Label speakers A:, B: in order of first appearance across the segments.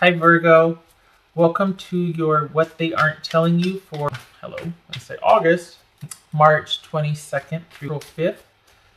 A: Hi Virgo, welcome to your What They Aren't Telling You for, let's say August, March 22nd through April 5th.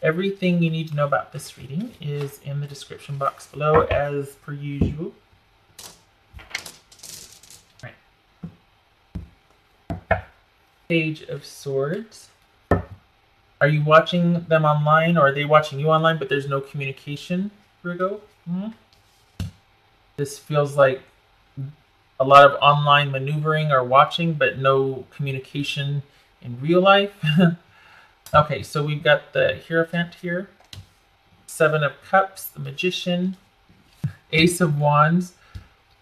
A: Everything you need to know about this reading is in the description box below as per usual. Right. Page of Swords. Are you watching them online or are they watching you online but there's no communication, Virgo? This feels like a lot of online maneuvering or watching, but no communication in real life. Okay, so we've got the Hierophant here, Seven of Cups, the Magician, Ace of Wands,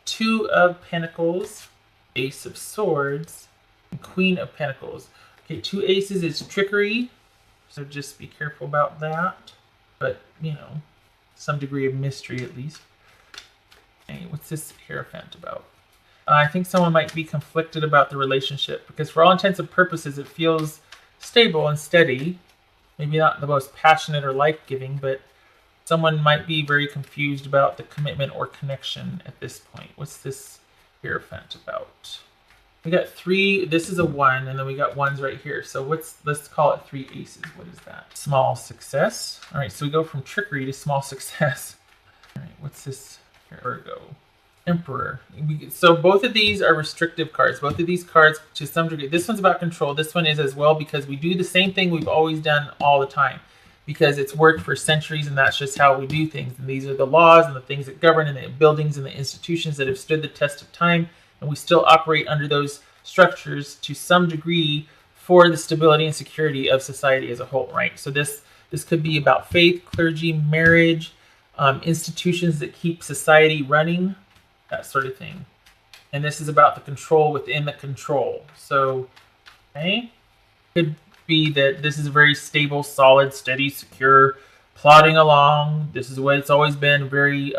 A: Two of Pentacles, Ace of Swords, and Queen of Pentacles. Okay, two aces is trickery, so just be careful about that. But, you know, some degree of mystery at least. Okay, what's this Hierophant about? I think someone might be conflicted about the relationship because for all intents and purposes, it feels stable and steady. Maybe not the most passionate or life-giving, but someone might be very confused about the commitment or connection at this point. What's this Hierophant about? We got three, this is a one, and then we got ones right here. So let's call it three aces. What is that? Small success. All right, so we go from trickery to small success. All right, what's this? Virgo. Emperor. So both of these are restrictive cards. Both of these cards, to some degree, this one's about control. This one is as well because we do the same thing we've always done all the time because it's worked for centuries and that's just how we do things. And these are the laws and the things that govern and the buildings and the institutions that have stood the test of time. And we still operate under those structures to some degree for the stability and security of society as a whole, right? So this could be about faith, clergy, marriage, institutions that keep society running, that sort of thing. And this is about the control within the control. So, okay, could be that this is a very stable, solid, steady, secure, plodding along. This is the way it's always been, very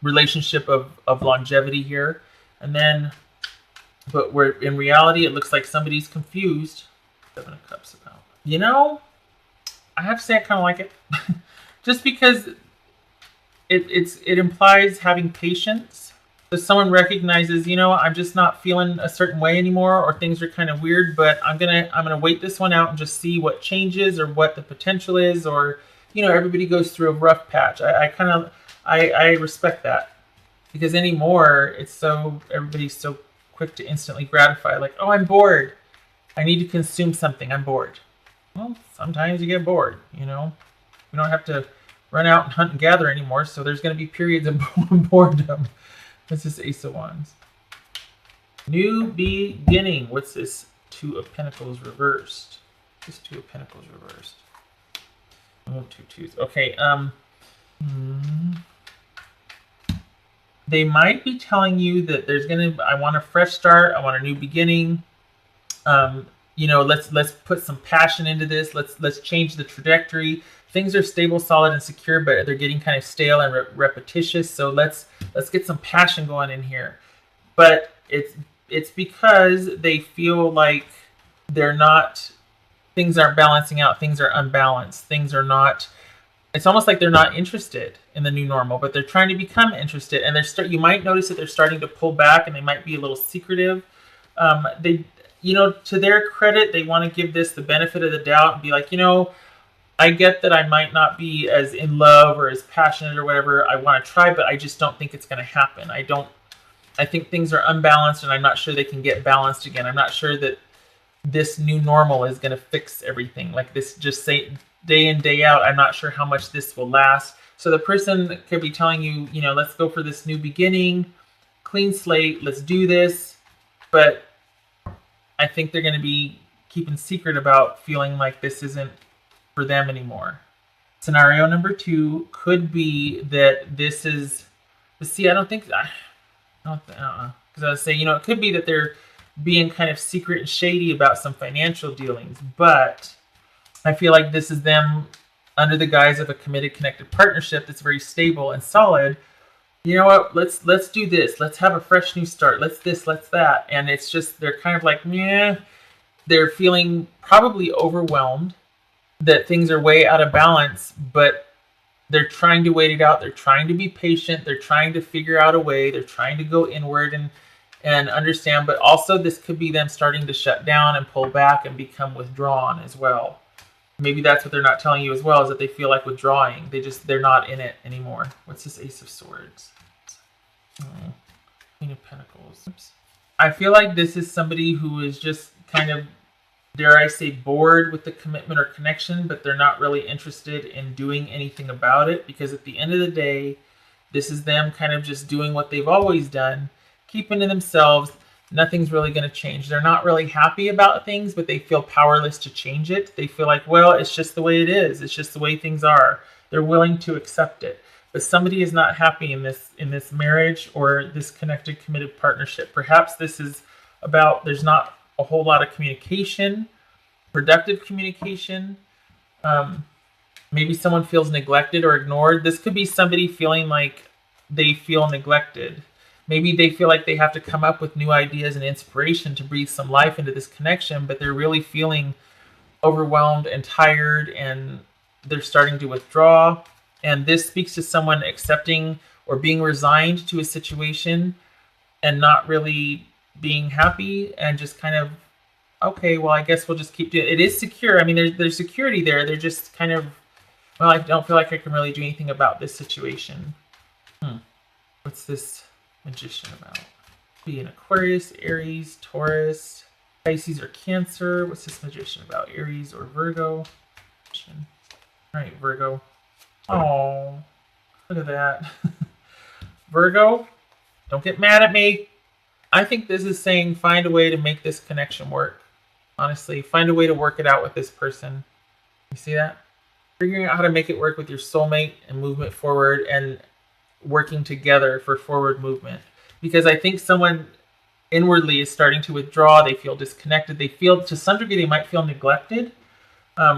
A: relationship of longevity here. And then, but where in reality, it looks like somebody's confused. Seven of Cups about. You know, I have to say I kind of like it. Just because it implies having patience. So someone recognizes, you know, I'm just not feeling a certain way anymore, or things are kind of weird, but I'm gonna wait this one out and just see what changes or what the potential is, or, you know, everybody goes through a rough patch. I respect that because anymore everybody's so quick to instantly gratify, like, oh, I'm bored, I need to consume something, I'm bored. Well, sometimes you get bored, you know. We don't have to run out and hunt and gather anymore, so there's going to be periods of boredom. What's this Ace of Wands? New beginning. What's this Two of Pentacles reversed? This Two of Pentacles reversed. Oh, two twos. Okay, they might be telling you that there's I want a fresh start, I want a new beginning. You know, let's put some passion into this. Let's change the trajectory. Things are stable, solid, and secure, but they're getting kind of stale and repetitious. So let's get some passion going in here. But it's because they feel like things aren't balancing out. Things are unbalanced. Things are not. It's almost like they're not interested in the new normal, but they're trying to become interested. And you might notice that they're starting to pull back, and they might be a little secretive. You know, to their credit, they want to give this the benefit of the doubt and be like, you know, I get that I might not be as in love or as passionate or whatever I want to try, but I just don't think it's going to happen. I think things are unbalanced and I'm not sure they can get balanced again. I'm not sure that this new normal is going to fix everything. Like this, just say day in, day out, I'm not sure how much this will last. So the person could be telling you, you know, let's go for this new beginning, clean slate, let's do this. But I think they're going to be keeping secret about feeling like this isn't for them anymore. Scenario number 2 could be that this is, see, I don't think, because I was saying, you know, it could be that they're being kind of secret and shady about some financial dealings, but I feel like this is them under the guise of a committed, connected partnership that's very stable and solid. You know what, let's do this. Let's have a fresh new start. Let's this, let's that. And it's just, they're kind of like, meh. They're feeling probably overwhelmed that things are way out of balance, but they're trying to wait it out. They're trying to be patient. They're trying to figure out a way. They're trying to go inward and understand. But also this could be them starting to shut down and pull back and become withdrawn as well. Maybe that's what they're not telling you as well, is that they feel like withdrawing. They're not in it anymore. What's this Ace of Swords? Queen of Pentacles. Oops. I feel like this is somebody who is just kind of, dare I say, bored with the commitment or connection, but they're not really interested in doing anything about it, because at the end of the day, this is them kind of just doing what they've always done, keeping to themselves. Nothing's really going to change. They're not really happy about things, but they feel powerless to change it. They feel like, well, it's just the way it is. It's just the way things are. They're willing to accept it. But somebody is not happy in this marriage or this connected, committed partnership. Perhaps this is about, there's not a whole lot of communication, productive communication. Maybe someone feels neglected or ignored. This could be somebody feeling like they feel neglected. Maybe they feel like they have to come up with new ideas and inspiration to breathe some life into this connection, but they're really feeling overwhelmed and tired, and they're starting to withdraw. And this speaks to someone accepting or being resigned to a situation and not really being happy and just kind of, okay, well, I guess we'll just keep doing it. It is secure. I mean, there's security there. They're just kind of, well, I don't feel like I can really do anything about this situation. What's this Magician about? Be an Aquarius, Aries, Taurus, Pisces, or Cancer. What's this Magician about? Aries or Virgo? All right, Virgo. Oh, look at that. Virgo, don't get mad at me. I think this is saying find a way to make this connection work. Honestly, find a way to work it out with this person. You see that? Figuring out how to make it work with your soulmate and movement forward, and working together for forward movement. Because I think someone inwardly is starting to withdraw. They feel disconnected. They feel, to some degree, they might feel neglected,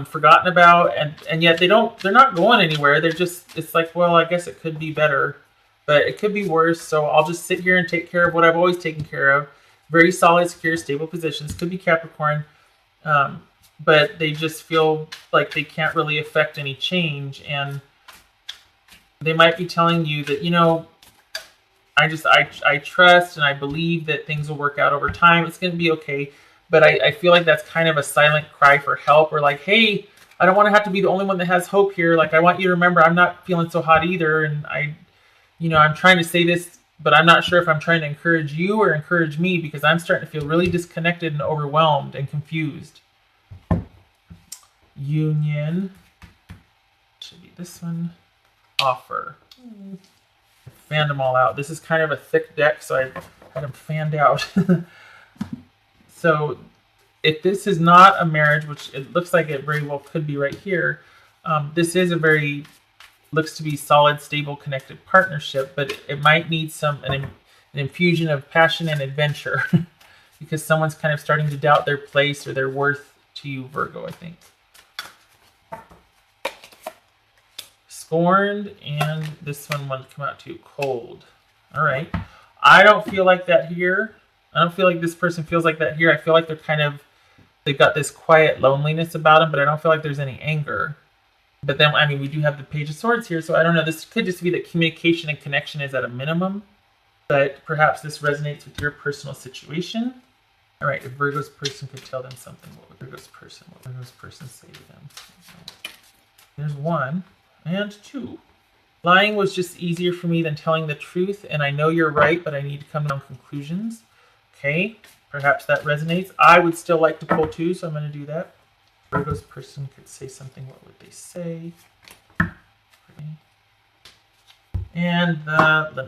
A: forgotten about, and yet they're not going anywhere. They're just, it's like, well, I guess it could be better, but it could be worse. So I'll just sit here and take care of what I've always taken care of. Very solid, secure, stable positions. Could be Capricorn. But they just feel like they can't really affect any change, and they might be telling you that, you know, I trust and I believe that things will work out over time. It's going to be okay. But I feel like that's kind of a silent cry for help, or like, hey, I don't want to have to be the only one that has hope here. Like, I want you to remember I'm not feeling so hot either. And I'm trying to say this, but I'm not sure if I'm trying to encourage you or encourage me, because I'm starting to feel really disconnected and overwhelmed and confused. Union. Should be this one. Offer. I fanned them all out. This is kind of a thick deck, so I had them fanned out. So if this is not a marriage, which it looks like it very well could be right here, this is a very, looks to be solid, stable, connected partnership, but it might need an infusion of passion and adventure because someone's kind of starting to doubt their place or their worth to you, Virgo, I think. Scorned, and this one might come out too cold. All right. I don't feel like that here. I don't feel like this person feels like that here. I feel like they've got this quiet loneliness about them, but I don't feel like there's any anger. But then, I mean, we do have the Page of Swords here, so I don't know. This could just be that communication and connection is at a minimum, but perhaps this resonates with your personal situation. All right, if Virgo's person could tell them something, what would Virgo's person say to them? There's 1 and 2. Lying was just easier for me than telling the truth, and I know you're right, but I need to come to conclusions. Okay, perhaps that resonates. I would still like to pull 2, so I'm going to do that. Virgo's person could say something. What would they say? Okay. And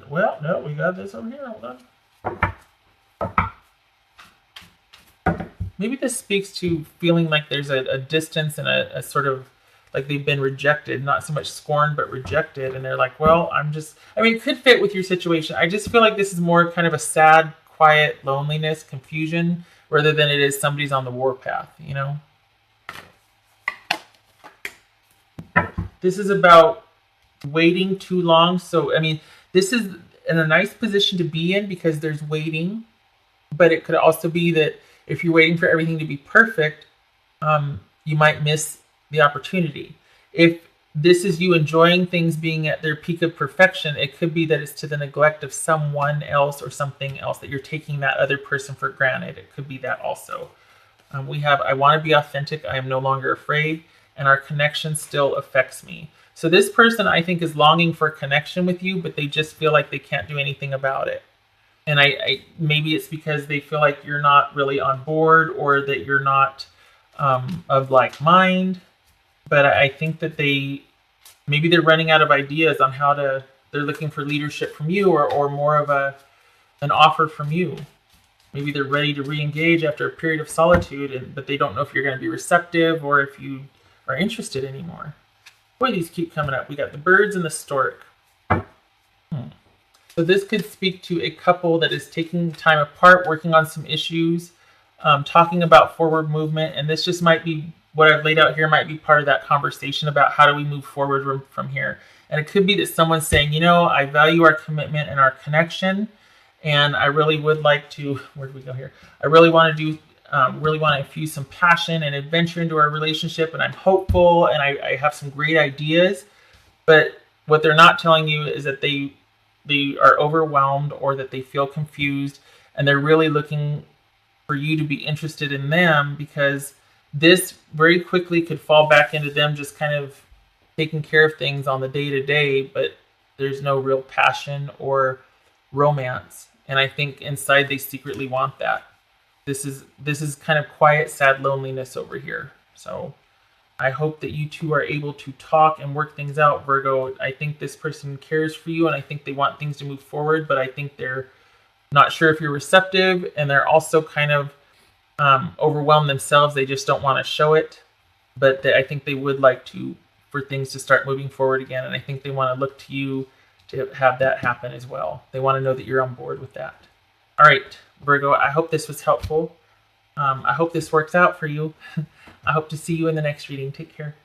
A: well, no, we got this over here. Hold on. Maybe this speaks to feeling like there's a distance and a sort of like they've been rejected, not so much scorned, but rejected. And they're like, well, I mean, it could fit with your situation. I just feel like this is more kind of a sad, quiet loneliness, confusion, rather than it is somebody's on the warpath, you know? This is about waiting too long. So, I mean, this is in a nice position to be in because there's waiting, but it could also be that if you're waiting for everything to be perfect, you might miss the opportunity. If this is you enjoying things being at their peak of perfection. It could be that it's to the neglect of someone else or something else, that you're taking that other person for granted. It could be that also. We have, I want to be authentic. I am no longer afraid, and our connection still affects me. So this person, I think, is longing for a connection with you, but they just feel like they can't do anything about it. And I maybe it's because they feel like you're not really on board, or that you're not of like mind. But I think that maybe they're running out of ideas on how to. They're looking for leadership from you, or more of an offer from you. Maybe they're ready to re-engage after a period of solitude, but they don't know if you're going to be receptive or if you are interested anymore. Boy, these keep coming up. We got the birds and the stork. So this could speak to a couple that is taking time apart, working on some issues, talking about forward movement. And this just might be what I've laid out here, might be part of that conversation about how do we move forward from here. And it could be that someone's saying, I value our commitment and our connection, and I really would like to, where do we go here? I really want to really want to infuse some passion and adventure into our relationship, and I'm hopeful, and I have some great ideas. But what they're not telling you is that they are overwhelmed, or that they feel confused, and they're really looking for you to be interested in them, because this very quickly could fall back into them just kind of taking care of things on the day-to-day, but there's no real passion or romance. And I think inside they secretly want that. This is kind of quiet, sad loneliness over here. So I hope that you two are able to talk and work things out, Virgo. I think this person cares for you, and I think they want things to move forward, but I think they're not sure if you're receptive, and they're also kind of overwhelmed themselves. They just don't want to show it, but I think they would like for things to start moving forward again, and I think they want to look to you to have that happen as well. They want to know that you're on board with that. All right, Virgo, I hope this was helpful. I hope this works out for you. I hope to see you in the next reading. Take care.